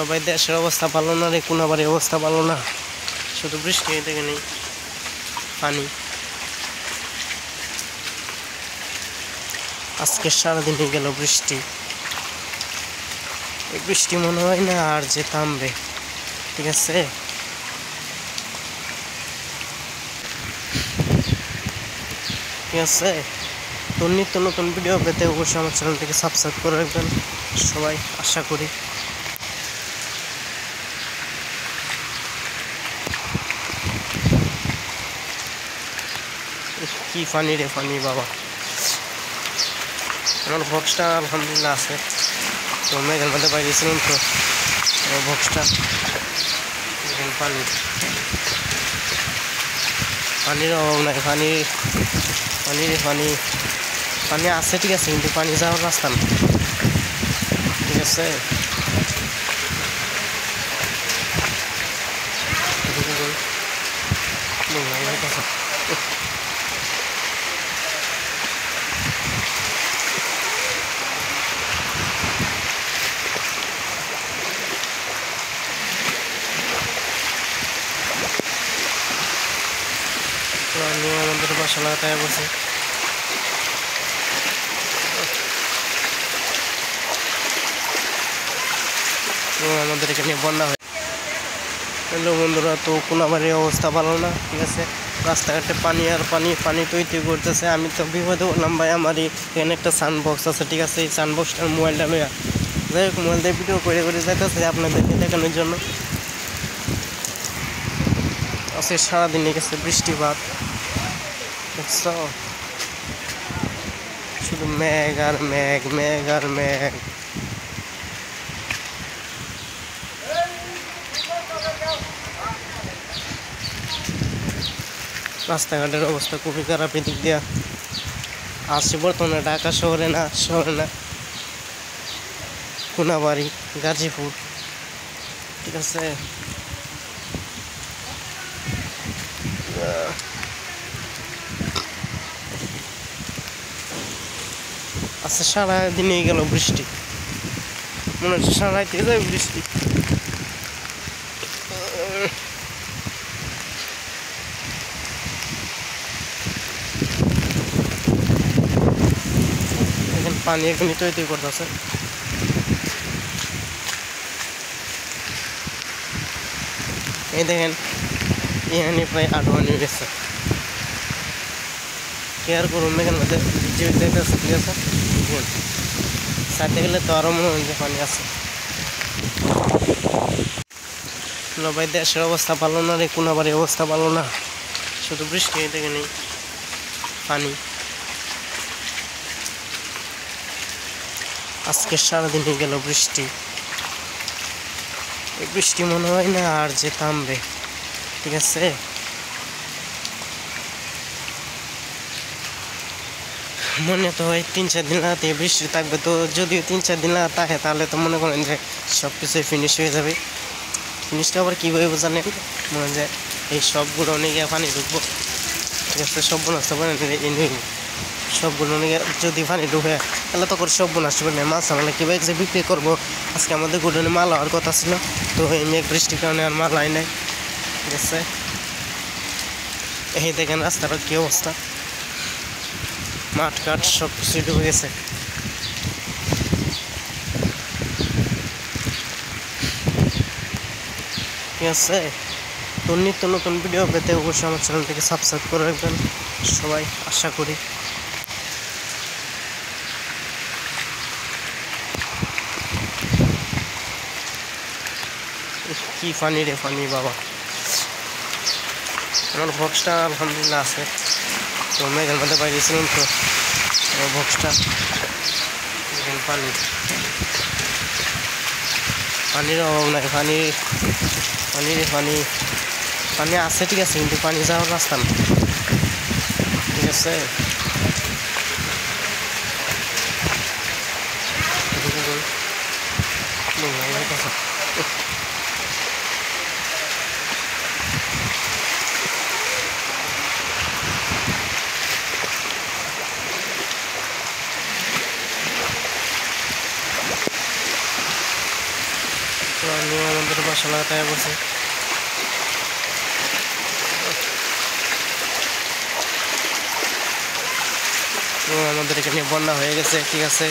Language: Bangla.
ভাই দেশের অবস্থা ভালো না রে, কোনাবাড়ির অবস্থা ভালো না, শুধু বৃষ্টি থেকে নেই পানি। আজকে সারাদিনই গেল বৃষ্টি, এই বৃষ্টি মনে হয় না আর যে থামবে। ঠিক আছে, ঠিক আছে। তো নিত্য নতুন ভিডিও পেতে অবশ্যই আমার চ্যানেলটিকে সাবস্ক্রাইব করে রাখবেন সবাই, আশা করি। কি ফানি রে ফানি বাবা, আমার বক্সটা আলহামদুলিল্লাহ আছে। তো মেঘের মধ্যে বাইরেছিলাম, তো বক্সটা পানি, পানির অভাব নাই, পানি পানি আছে। ঠিক আছে, কিন্তু পানি যাওয়ার রাস্তা না। ঠিক আছে, আমি আমাদের বাসা লাগাতে বসে আমাদের এখানে বন্যা হয়। হ্যালো বন্ধুরা, তো কোনাবাড়ির অবস্থা ভালো না। ঠিক আছে, রাস্তাঘাটে পানি আর পানি তৈরি করতেছে। আমি তো বিপদে বললাম ভাই, আমার এখানে একটা সাউন্ড আছে। ঠিক আছে, এই সাউন্ড বক্সটার মোবাইলটা লইয়া যাই হোক, মোবাইল দিয়ে ভিডিও করে যাইতেছে আপনাদেরকে দেখানোর জন্য। আজকে সারাদিনে গেছে বৃষ্টিপাত, দেখছ, শুধু মেঘ আর মেঘ, মেঘ আর মেঘ। রাস্তাঘাটের অবস্থা খুবই খারাপ এদিক দিয়া। আসছে বর্তমানে ঢাকা শহরে না কোনাবাড়ি, গাজীপুর। ঠিক আছে, আচ্ছা সারাদিনই গেল বৃষ্টি, মনে হচ্ছে সারা রাত যাবে বৃষ্টি। এখন পানি এখনই তৈরি করতেছে। এই দেখেন, এখানে প্রায় আডোয়ানি গেছে। কেয়ার করুন, এখান মধ্যে যাইতেছে। ঠিক আছে, সাইডে গেলে তো আরও মনে হয় যে পানি আছে। ভাই দেশের অবস্থা ভালো না রে, কোনাবাড়ির অবস্থা ভালো না, শুধু বৃষ্টি থেকে নেই পানি। আজকে সারাদিনই গেল বৃষ্টি, এই বৃষ্টি মনে হয় না আর যে থামবে। ঠিক আছে, মনে তো হয় 3-4 দিন রাতে বৃষ্টি থাকবে। তো যদিও 3-4 দিন রাত থাকে, তাহলে তো মনে করেন যে সব কিছুই ফিনিশ হয়ে যাবে। ফিনিশটা আবার কীভাবে জানেন, মনে হয় যে এই সবগুলো নিয়ে পানি ঢুকবো। ঠিক আছে, সব বোনাস সবগুলো নিয়ে যদি পানি ঢুকে, তাহলে তখন সব বোনাস হবে না। মাছ আমরা কীভাবে যে বিক্রি করবো, আজকে আমাদের গুডনে মাল হওয়ার কথা ছিল, তো এই মেঘ বৃষ্টির কারণে আর মাল হয় নাই। ঠিক আছে, এই দেখেন রাস্তাটার কী অবস্থা, মাঠ কাঠ সব কিছু ডুবে গেছে। ঠিক আছে, তো নিত্য নতুন ভিডিও পেতে অবশ্যই আমার চ্যানেলটিকে সাবস্ক্রাইব করে রাখবেন সবাই, আশা করি। কি ফানি রে ফানি বাবা, আমার বক্সটা আলহামদুলিল্লাহ আছে। তো মেঘের মধ্যে বাইরেছিলাম, তো বক্সটা পানির অভাব নাই, পানি আছে। ঠিক আছে, কিন্তু পানি যাওয়ার রাস্তা না। ঠিক আছে, তো আমি আমাদের বাসা লাগাতে বসে তো আমাদের এখানে বন্যা হয়ে গেছে, ঠিক আছে।